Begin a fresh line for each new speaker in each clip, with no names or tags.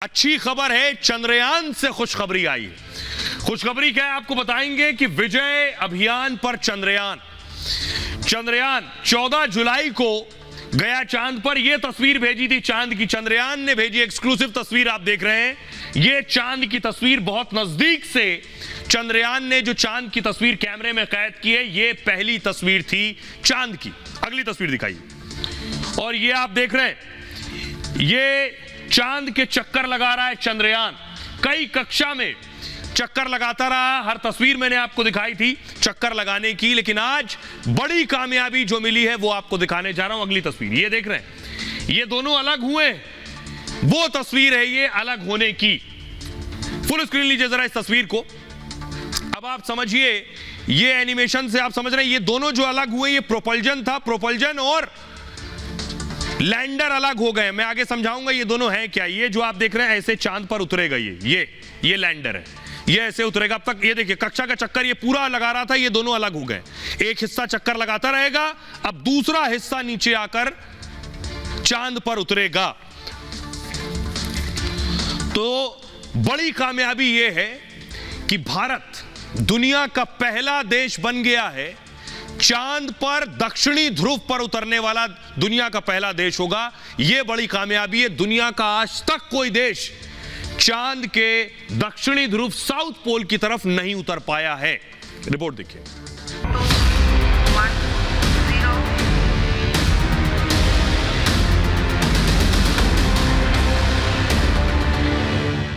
अच्छी खबर है, चंद्रयान से खुशखबरी आई है। खुशखबरी क्या है आपको बताएंगे कि विजय अभियान पर चंद्रयान 14 जुलाई को गया चांद पर। यह तस्वीर भेजी थी चांद की, चंद्रयान ने भेजी एक्सक्लूसिव तस्वीर आप देख रहे हैं। यह चांद की तस्वीर बहुत नजदीक से चंद्रयान ने जो चांद की तस्वीर कैमरे में कैद की है, यह पहली तस्वीर थी चांद की। अगली तस्वीर दिखाइए। और यह आप देख रहे हैं, यह चांद के चक्कर लगा रहा है चंद्रयान। कई कक्षा में चक्कर लगाता रहा, हर तस्वीर मैंने आपको दिखाई थी चक्कर लगाने की, लेकिन आज बड़ी कामयाबी जो मिली है वो आपको दिखाने जा रहा हूं। अगली तस्वीर ये देख रहे हैं, ये दोनों अलग हुए, वो तस्वीर है ये अलग होने की। फुल स्क्रीन लीजिए जरा इस तस्वीर को। अब आप समझिए, ये एनिमेशन से आप समझ रहे हैं, ये दोनों जो अलग हुए ये प्रोपल्जन था, प्रोपल्जन और लैंडर अलग हो गए। मैं आगे समझाऊंगा ये दोनों हैं क्या। ये जो आप देख रहे हैं ऐसे चांद पर उतरेगा, ये लैंडर है, ये ऐसे उतरेगा। अब तक ये देखिए कक्षा का चक्कर ये पूरा लगा रहा था, ये दोनों अलग हो गए। एक हिस्सा चक्कर लगाता रहेगा, अब दूसरा हिस्सा नीचे आकर चांद पर उतरेगा। तो बड़ी कामयाबी ये है कि भारत दुनिया का पहला देश बन गया है, चांद पर दक्षिणी ध्रुव पर उतरने वाला दुनिया का पहला देश होगा। यह बड़ी कामयाबी है। दुनिया का आज तक कोई देश चांद के दक्षिणी ध्रुव साउथ पोल की तरफ नहीं उतर पाया है। रिपोर्ट देखिए।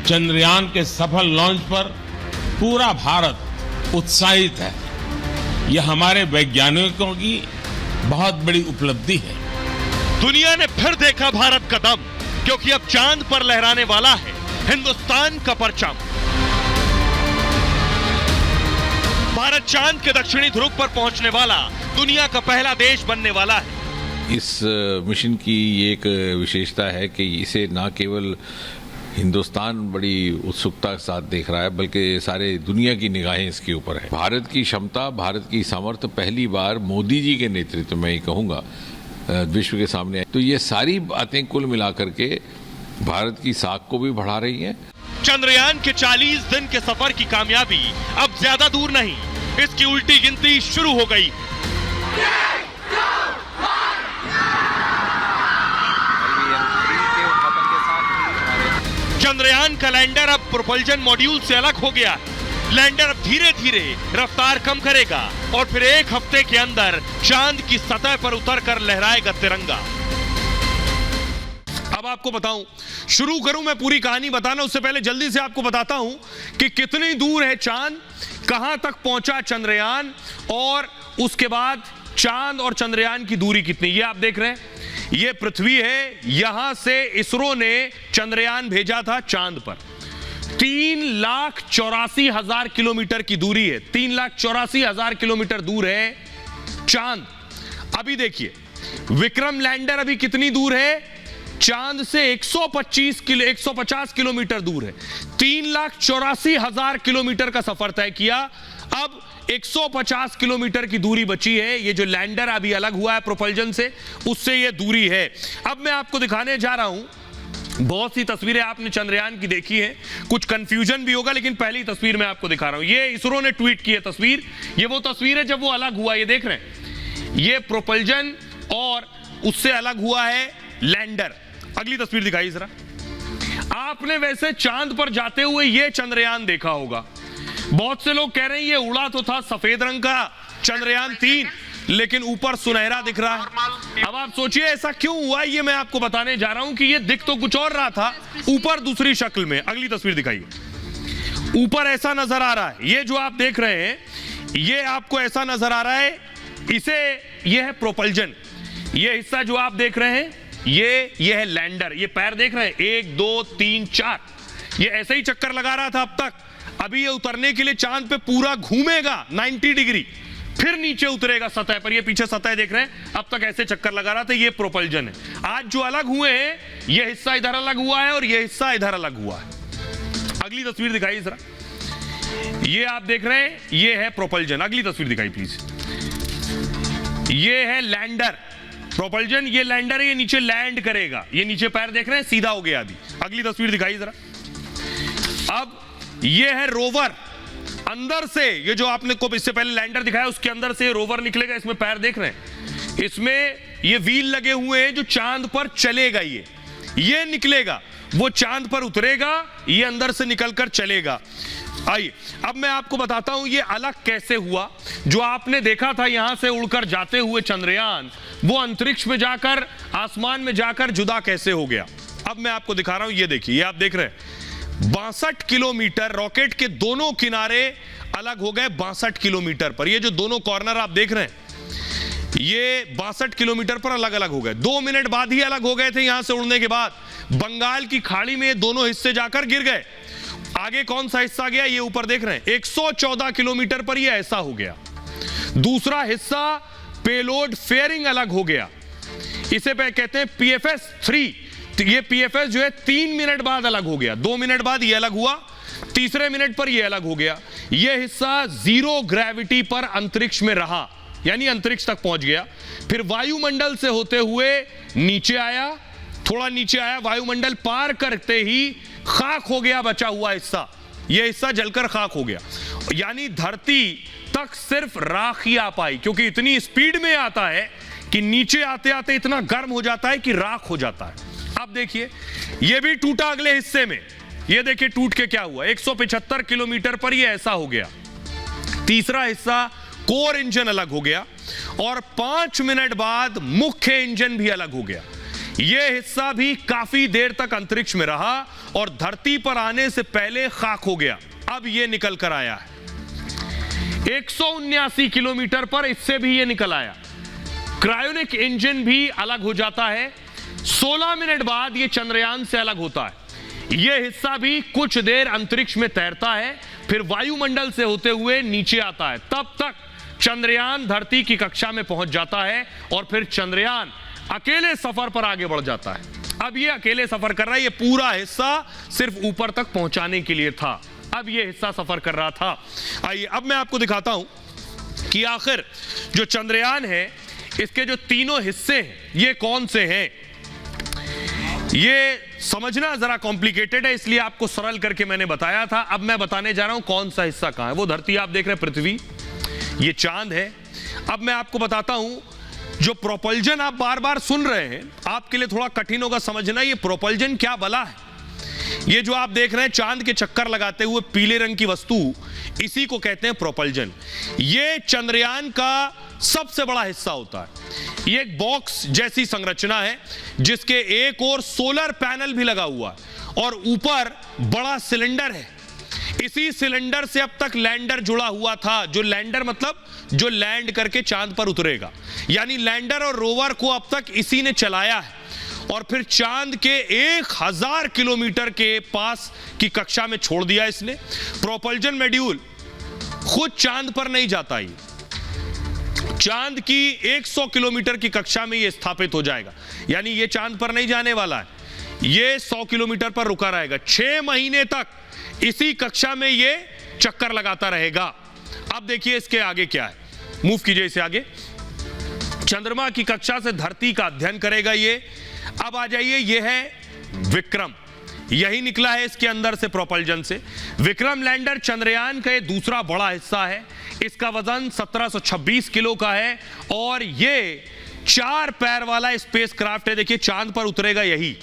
चंद्रयान के सफल लॉन्च पर पूरा भारत उत्साहित है। यह हमारे वैज्ञानिकों की बहुत बड़ी उपलब्धि है।
दुनिया ने फिर देखा भारत का दम, क्योंकि अब चांद पर लहराने वाला है हिंदुस्तान का परचम। भारत चांद के दक्षिणी ध्रुव पर पहुंचने वाला दुनिया का पहला देश बनने वाला है।
इस मिशन की ये एक विशेषता है कि इसे न केवल हिंदुस्तान बड़ी उत्सुकता के साथ देख रहा है, बल्कि सारे दुनिया की निगाहें इसके ऊपर है। भारत की क्षमता, भारत की सामर्थ्य पहली बार मोदी जी के नेतृत्व में, ही कहूँगा, विश्व के सामने आई। तो ये सारी बातें कुल मिलाकर के भारत की साख को भी बढ़ा रही हैं।
चंद्रयान के 40 दिन के सफर की कामयाबी अब ज्यादा दूर नहीं, इसकी उल्टी गिनती शुरू हो गई। चंद्रयान का लैंडर अब प्रोपल्जन मॉड्यूल से अलग हो गया है। लैंडर अब धीरे धीरे रफ्तार कम करेगा और फिर एक हफ्ते के अंदर चांद की सतह पर उतरकर लहराएगा तिरंगा। अब आपको बताऊं, शुरू करूं मैं पूरी कहानी बताना, उससे पहले जल्दी से आपको बताता हूं कि कितनी दूर है चांद, कहां तक पहुंचा चंद्रयान, और उसके बाद चांद और चंद्रयान की दूरी कितनी। ये आप देख रहे हैं, ये पृथ्वी है, यहां से इसरो ने चंद्रयान भेजा था चांद पर। 3,84,000 किलोमीटर की दूरी है, 3,84,000 किलोमीटर दूर है चांद। अभी देखिए विक्रम लैंडर अभी कितनी दूर है चांद से, 150 किलोमीटर दूर है। 3,84,000 किलोमीटर का सफर तय किया, अब 150 किलोमीटर की दूरी बची है। ये जो लैंडर अभी अलग हुआ है प्रोपल्जन से, उससे ये दूरी है। अब मैं आपको दिखाने जा रहा हूं, बहुत सी तस्वीरें आपने चंद्रयान की देखी हैं, कुछ कंफ्यूजन भी होगा, लेकिन पहली तस्वीर मैं आपको दिखा रहा हूं। ये इसरो ने ट्वीट की है तस्वीर, ये वो तस्वीर है जब वो अलग हुआ। ये देख रहे हैं, ये प्रोपल्जन और उससे अलग हुआ है लैंडर। अगली तस्वीर दिखाइए जरा। आपने वैसे चांद पर जाते हुए ये चंद्रयान देखा होगा। बहुत से लोग कह रहे हैं ये उड़ा तो था सफेद रंग का चंद्रयान 3, लेकिन ऊपर सुनहरा दिख रहा है। अब आप सोचिए ऐसा क्यों हुआ, ये मैं आपको बताने जा रहा हूं कि ये दिख तो कुछ और रहा था, ऊपर दूसरी शक्ल में। अगली तस्वीर दिखाइए। ऊपर ऐसा नजर आ रहा है, ये जो आप देख रहे हैं ये आपको ऐसा नजर आ रहा है, ये है प्रोपल्जन। ये हिस्सा जो आप देख रहे हैं ये है लैंडर। ये पैर देख रहे हैं, 1 2 3 4, ये ऐसे ही चक्कर लगा रहा था अब तक। अभी ये उतरने के लिए चांद पे पूरा घूमेगा 90 डिग्री, फिर नीचे उतरेगा सतह पर। ये पीछे सतह देख रहे हैं, अब तक ऐसे चक्कर लगा रहा था। ये प्रोपल्जन है। आज जो अलग हुए हैं, ये हिस्सा इधर अलग हुआ है और ये हिस्सा इधर अलग हुआ है। अगली तस्वीर दिखाइए जरा। ये आप देख रहे हैं, ये है प्रोपल्जन। अगली तस्वीर दिखाइए प्लीज। ये है लैंडर। प्रोपल्जन, ये लैंडर है, ये नीचे लैंड करेगा, ये नीचे पैर देख रहे हैं, सीधा हो गया। अभी अगली तस्वीर दिखाइए जरा। अब ये है रोवर, अंदर से ये जो आपने को इससे पहले लैंडर दिखाया उसके अंदर से रोवर निकलेगा। इसमें पैर देख रहे हैं, इसमें ये व्हील लगे हुए हैं जो चांद पर चलेगा। ये निकलेगा, वो चांद पर उतरेगा, ये अंदर से निकलकर चलेगा। आइए अब मैं आपको बताता हूं ये अलग कैसे हुआ। जो आपने देखा था यहां से उड़कर जाते हुए चंद्रयान, वो अंतरिक्ष में जाकर, आसमान में जाकर जुदा कैसे हो गया। अब मैं आपको दिखा रहा हूं, ये देखिए, ये आप देख रहे हैं 62 किलोमीटर, रॉकेट के दोनों किनारे अलग हो गए 62 किलोमीटर पर। ये जो दोनों कॉर्नर आप देख रहे हैं, ये 62 किलोमीटर पर अलग अलग हो गए। 2 मिनट बाद ही अलग हो गए थे। यहां से उड़ने के बाद बंगाल की खाड़ी में ये दोनों हिस्से जाकर गिर गए। आगे कौन सा हिस्सा गया, ये ऊपर देख रहे हैं, 114 किलोमीटर पर ये ऐसा हो गया। दूसरा हिस्सा पेलोड फेयरिंग अलग हो गया, इसे पे कहते हैं PFS 3। ये PFS जो है 3 मिनट बाद अलग हो गया। 2 मिनट बाद ये अलग हुआ, तीसरे मिनट पर ये अलग हो गया। ये हिस्सा 0 ग्रेविटी पर अंतरिक्ष में रहा, यानी अंतरिक्ष तक पहुंच गया। फिर वायुमंडल से होते हुए नीचे आया, थोड़ा नीचे आया, वायुमंडल पार करते ही खाक हो गया बचा हुआ हिस्सा। यह हिस्सा जलकर खाक हो गया, यानी धरती तक सिर्फ राख ही आ पाई, क्योंकि इतनी स्पीड में आता है कि नीचे आते आते इतना गर्म हो जाता है कि राख हो जाता है। अब देखिए यह भी टूटा अगले हिस्से में, यह देखिए टूट के क्या हुआ, 175 किलोमीटर पर यह ऐसा हो गया। तीसरा हिस्सा कोर इंजन अलग हो गया और 5 मिनट बाद मुख्य इंजन भी अलग हो गया। यह हिस्सा भी काफी देर तक अंतरिक्ष में रहा और धरती पर आने से पहले खाक हो गया। अब यह निकल कर आया है 179 किलोमीटर पर, इससे भी यह निकल आया। क्रायोनिक इंजन भी अलग हो जाता है। 16 मिनट बाद यह चंद्रयान से अलग होता है। यह हिस्सा भी कुछ देर अंतरिक्ष में तैरता है, फिर वायुमंडल से होते हुए नीचे आता है। तब तक चंद्रयान धरती की कक्षा में पहुंच जाता है और फिर चंद्रयान अकेले सफर पर आगे बढ़ जाता है। अब ये अकेले सफर कर रहा है, ये पूरा हिस्सा सिर्फ ऊपर तक पहुंचाने के लिए था। अब ये हिस्सा सफर कर रहा था। आइए अब मैं आपको दिखाता हूं कि आखिर जो चंद्रयान है, इसके जो तीनों हिस्से हैं ये कौन से हैं। ये समझना जरा कॉम्प्लिकेटेड है, इसलिए आपको सरल करके मैंने बताया था। अब मैं बताने जा रहा हूं कौन सा हिस्सा कहां है। वो धरती आप देख रहे हैं, पृथ्वी, ये चांद है। अब मैं आपको बताता हूं, जो प्रोपल्जन आप बार बार सुन रहे हैं, आपके लिए थोड़ा कठिन होगा समझना, ये प्रोपल्जन क्या भला है। ये जो आप देख रहे हैं चांद के चक्कर लगाते हुए पीले रंग की वस्तु, इसी को कहते हैं प्रोपल्जन। ये चंद्रयान का सबसे बड़ा हिस्सा होता है। ये एक बॉक्स जैसी संरचना है जिसके एक ओर सोलर पैनल भी लगा हुआ है और ऊपर बड़ा सिलेंडर है। इसी सिलेंडर से अब तक लैंडर जुड़ा हुआ था। जो लैंडर मतलब जो लैंड करके चांद पर उतरेगा, यानी लैंडर और रोवर को अब तक इसी ने चलाया है। और फिर चांद के 1000 किलोमीटर के पास की कक्षा में छोड़ दिया इसने। प्रोपल्जन मॉड्यूल खुद चांद पर नहीं जाता, ही चांद की 100 किलोमीटर की कक्षा में यह स्थापित हो जाएगा, यानी यह चांद पर नहीं जाने वाला है, यह 100 किलोमीटर पर रुका रहेगा। 6 महीने तक इसी कक्षा में यह चक्कर लगाता रहेगा। अब देखिए इसके आगे क्या है, मूव कीजिए इसे आगे। चंद्रमा की कक्षा से धरती का अध्ययन करेगा ये। अब आ जाइए, यह है विक्रम, यही निकला है इसके अंदर से प्रोपल्जन से। विक्रम लैंडर चंद्रयान का दूसरा बड़ा हिस्सा है। इसका वजन 1726 किलो का है और यह 4 पैर वाला स्पेसक्राफ्ट है। देखिए चांद पर उतरेगा यही।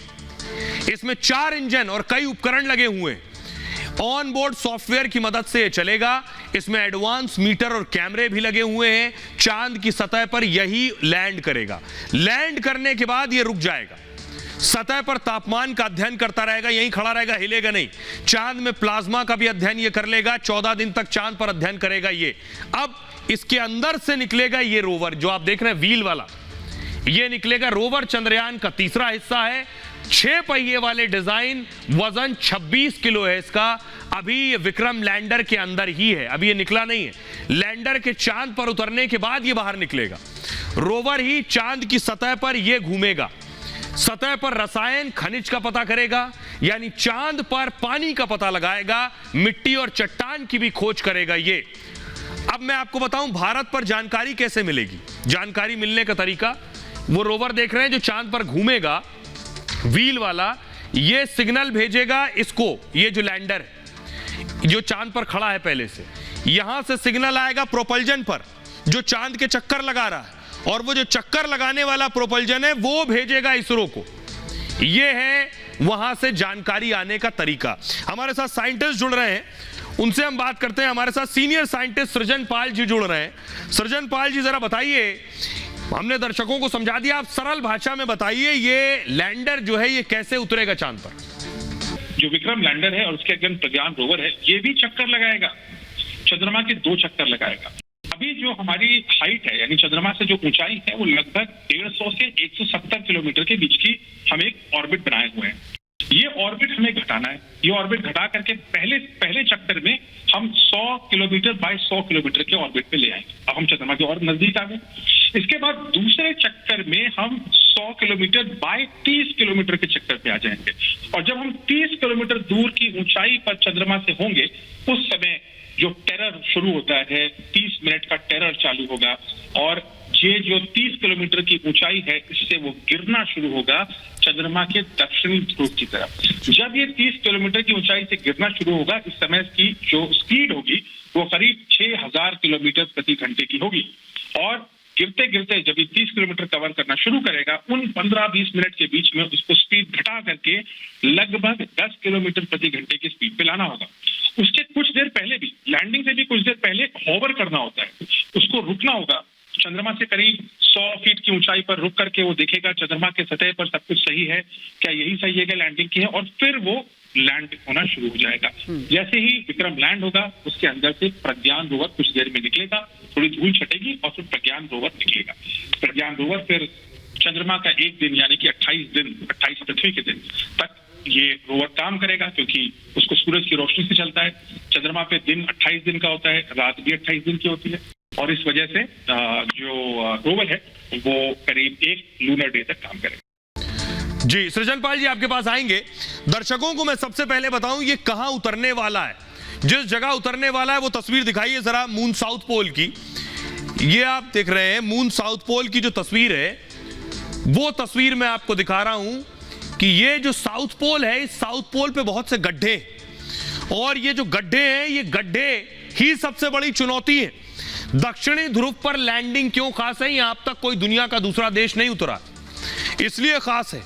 इसमें 4 इंजन और कई उपकरण लगे हुए हैं। ऑन बोर्ड सॉफ्टवेयर की मदद से चलेगा। इसमें एडवांस मीटर और कैमरे भी लगे हुए हैं। चांद की सतह पर यही लैंड करेगा। लैंड करने के बाद यह रुक जाएगा, सतह पर तापमान का अध्ययन करता रहेगा, यहीं खड़ा रहेगा, हिलेगा नहीं। चांद में प्लाज्मा का भी अध्ययन ये कर लेगा। 14 दिन तक चांद पर अध्ययन करेगा ये। अब इसके अंदर से निकलेगा ये रोवर, जो आप देख रहे हैं व्हील वाला, ये निकलेगा। रोवर चंद्रयान का तीसरा हिस्सा है। 6 पहिए वाले डिजाइन, वजन 26 किलो है इसका। अभी ये विक्रम लैंडर के अंदर ही है, अभी ये निकला नहीं है। लैंडर के चांद पर उतरने के बाद ये बाहर निकलेगा। रोवर ही चांद की सतह पर ये घूमेगा, सतह पर रसायन खनिज का पता करेगा, यानी चांद पर पानी का पता लगाएगा, मिट्टी और चट्टान की भी खोज करेगा ये। अब मैं आपको बताऊं भारत पर जानकारी कैसे मिलेगी। जानकारी मिलने का तरीका वो रोवर देख रहे हैं जो चांद पर घूमेगा, व्हील वाला, ये सिग्नल भेजेगा इसको, ये जो लैंडर है जो चांद पर खड़ा है पहले से, यहां से सिग्नल आएगा प्रोपल्जन पर जो चांद के चक्कर लगा रहा है, और वो जो चक्कर लगाने वाला प्रोपल्जन है वो भेजेगा इसरो को। ये है वहां से जानकारी आने का तरीका। हमारे साथ साइंटिस्ट जुड़ रहे हैं, उनसे हम बात करते हैं। हमारे साथ सीनियर साइंटिस्ट सृजन पाल जी जुड़ रहे हैं। सृजन पाल जी, जरा बताइए, हमने दर्शकों को समझा दिया, आप सरल भाषा में बताइए, ये लैंडर जो है ये कैसे उतरेगा चांद पर?
जो विक्रम लैंडर है और उसके अगेंस्ट प्रज्ञान रोवर है, ये भी चक्कर लगाएगा, चंद्रमा के 2 चक्कर लगाएगा। अभी जो हमारी हाइट है, यानी चंद्रमा से जो ऊंचाई है, वो लगभग 150 से 170 किलोमीटर के बीच की हम एक ऑर्बिट बनाए हुए हैं। ये ऑर्बिट हमें घटाना है। ये ऑर्बिट घटा करके पहले चक्कर में हम 100 किलोमीटर बाय 100 किलोमीटर के ऑर्बिट पे ले आएंगे। अब हम चंद्रमा के और नजदीक आ गए। इसके बाद दूसरे चक्कर में हम 100 किलोमीटर बाय 30 किलोमीटर के चक्कर पे आ जाएंगे, और जब हम 30 किलोमीटर दूर की ऊंचाई पर चंद्रमा से होंगे, उस समय जो टेरर शुरू होता है, 30 मिनट का टेरर चालू होगा, और ये जो 30 किलोमीटर की ऊंचाई है, इससे वो गिरना शुरू होगा चंद्रमा के दक्षिणी ध्रुव की तरफ। जब ये 30 किलोमीटर की ऊंचाई से गिरना शुरू होगा, इस समय की जो स्पीड होगी वो करीब 6000 किलोमीटर प्रति घंटे की होगी, और गिरते गिरते जब ये 30 किलोमीटर कवर करना शुरू करेगा, उन 15-20 मिनट के बीच में उसको स्पीड घटा करके लगभग 10 किलोमीटर प्रति घंटे की स्पीड पे लाना होगा। उसके कुछ देर पहले भी, लैंडिंग से भी कुछ देर पहले हॉवर करना होता है, उसको रुकना होगा। चंद्रमा से करीब 100 फीट की ऊंचाई पर रुक करके वो देखेगा चंद्रमा के सतह पर सब कुछ सही है, क्या यही सही है कि लैंडिंग की है, और फिर वो लैंड होना शुरू हो जाएगा। जैसे ही विक्रम लैंड होगा, उसके अंदर से प्रज्ञान रोवर कुछ देर में निकलेगा, थोड़ी धूल छटेगी और फिर प्रज्ञान रोवर निकलेगा। प्रज्ञान रोवर फिर चंद्रमा का एक दिन यानी कि 28 पृथ्वी के दिन तक ये रोवर काम करेगा, क्योंकि उसको सूरज की रोशनी से चलता है। चंद्रमा पे दिन 28 दिन का होता है, रात भी 28 दिन की होती है, और इस वजह से जो रोवर है वो करीब 1 लूनर डे तक काम करेगा।
जी, सृजन पाल जी आपके पास आएंगे। दर्शकों को मैं सबसे पहले बताऊं ये कहां उतरने वाला है। जिस जगह उतरने वाला है वो तस्वीर दिखाइए जरा, मून साउथ पोल की। ये आप देख रहे हैं मून साउथ पोल की जो तस्वीर है, वो तस्वीर मैं आपको दिखा रहा हूं कि ये जो साउथ पोल है, इस साउथ पोल पे बहुत से गड्ढे, और ये जो गड्ढे हैं, ये गड्ढे ही सबसे बड़ी चुनौती है। दक्षिणी ध्रुव पर लैंडिंग क्यों खास है? यहां अब तक कोई दुनिया का दूसरा देश नहीं उतरा, इसलिए खास है।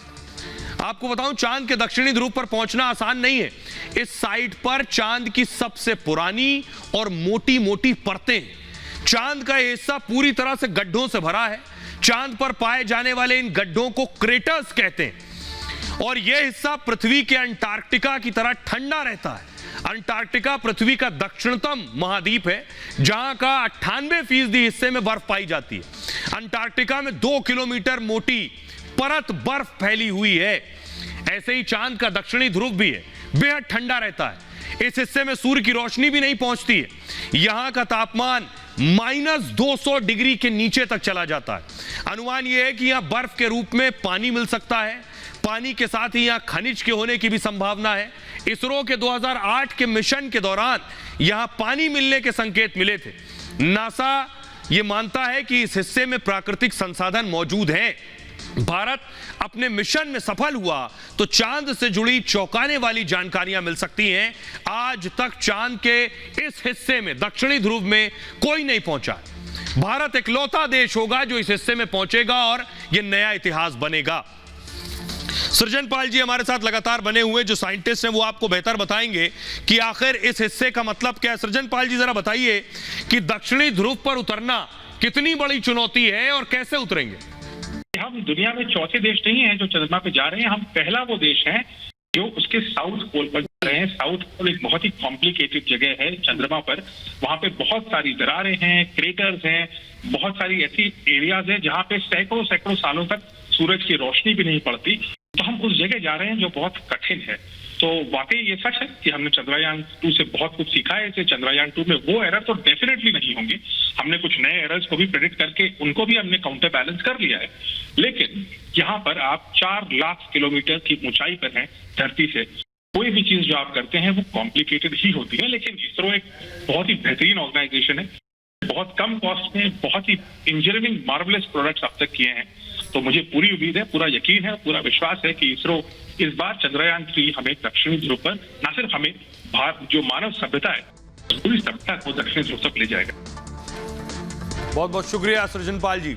आपको बताऊं, चांद के दक्षिणी ध्रुव पर पहुंचना आसान नहीं है। इस साइट पर चांद की सबसे पुरानी और मोटी मोटी परतें हैं। चांद का हिस्सा पूरी तरह से गड्ढों से भरा है। चांद पर पाए जाने वाले इन गड्ढों को क्रेटर्स कहते हैं, और यह हिस्सा पृथ्वी के अंटार्कटिका की तरह ठंडा रहता है। अंटार्कटिका पृथ्वी का दक्षिणतम महाद्वीप है, जहां का 98% हिस्से में बर्फ पाई जाती है। अंटार्कटिका में 2 किलोमीटर मोटी परत बर्फ फैली हुई है। ऐसे ही चांद का दक्षिणी ध्रुव भी है, बेहद ठंडा रहता है। इस हिस्से में सूर्य की रोशनी भी नहीं पहुंचती है। यहां का तापमान -200 डिग्री के नीचे तक चला जाता है। अनुमान यह है कि यहां बर्फ के रूप में पानी मिल सकता है। पानी के साथ ही यहां खनिज के होने की भी संभावना है। इसरो के 2008 के मिशन के दौरान यहां पानी मिलने के संकेत मिले थे। नासा यह मानता है कि इस हिस्से में प्राकृतिक संसाधन मौजूद हैं। भारत अपने मिशन में सफल हुआ तो चांद से जुड़ी चौंकाने वाली जानकारियां मिल सकती हैं। आज तक चांद के इस हिस्से में, दक्षिणी ध्रुव में, कोई नहीं पहुंचा। भारत इकलौता देश होगा जो इस हिस्से में पहुंचेगा, और यह नया इतिहास बनेगा। सृजन पाल जी हमारे साथ लगातार बने हुए जो साइंटिस्ट हैं, वो आपको बेहतर बताएंगे कि आखिर इस हिस्से का मतलब क्या है। सृजन पाल जी जरा बताइए कि दक्षिणी ध्रुव पर उतरना कितनी बड़ी चुनौती है और कैसे उतरेंगे?
हम दुनिया में चौथे देश नहीं हैं जो चंद्रमा पे जा रहे हैं। हम पहला वो देश है जो उसके साउथ पोल पर जा रहे हैं। साउथ पोल एक बहुत ही कॉम्प्लिकेटेड जगह है चंद्रमा पर। वहां पे बहुत सारी दरारें हैं, क्रेटर्स हैं, बहुत सारी ऐसी एरियाज हैं जहाँ पे सैकड़ों सालों तक सूरज की रोशनी भी नहीं पड़ती। तो हम उस जगह जा रहे हैं जो बहुत कठिन है। तो वाकई ये सच है कि हमने चंद्रयान-2 से बहुत कुछ सीखा है। इसे चंद्रयान-2 में वो एरर तो डेफिनेटली नहीं होंगे। हमने कुछ नए एरर्स को भी प्रेडिक्ट करके उनको भी हमने काउंटर बैलेंस कर लिया है। लेकिन यहाँ पर आप 4 लाख किलोमीटर की ऊंचाई पर हैं धरती से। कोई भी चीज जो आप करते हैं वो कॉम्प्लिकेटेड ही होती है। लेकिन इसरो एक बहुत ही बेहतरीन ऑर्गेनाइजेशन है, बहुत कम कॉस्ट में बहुत ही इंजीनियरिंग मार्वलेस प्रोडक्ट्स अब तक किए हैं। तो मुझे पूरी उम्मीद है, पूरा यकीन है, पूरा विश्वास है कि इसरो इस बार चंद्रयान 3 हमें दक्षिणी ध्रुव पर, न सिर्फ हमें, जो मानव सभ्यता है पूरी सभ्यता को दक्षिणी ध्रुव तक ले जाएगा।
बहुत बहुत शुक्रिया सृजनपाल जी।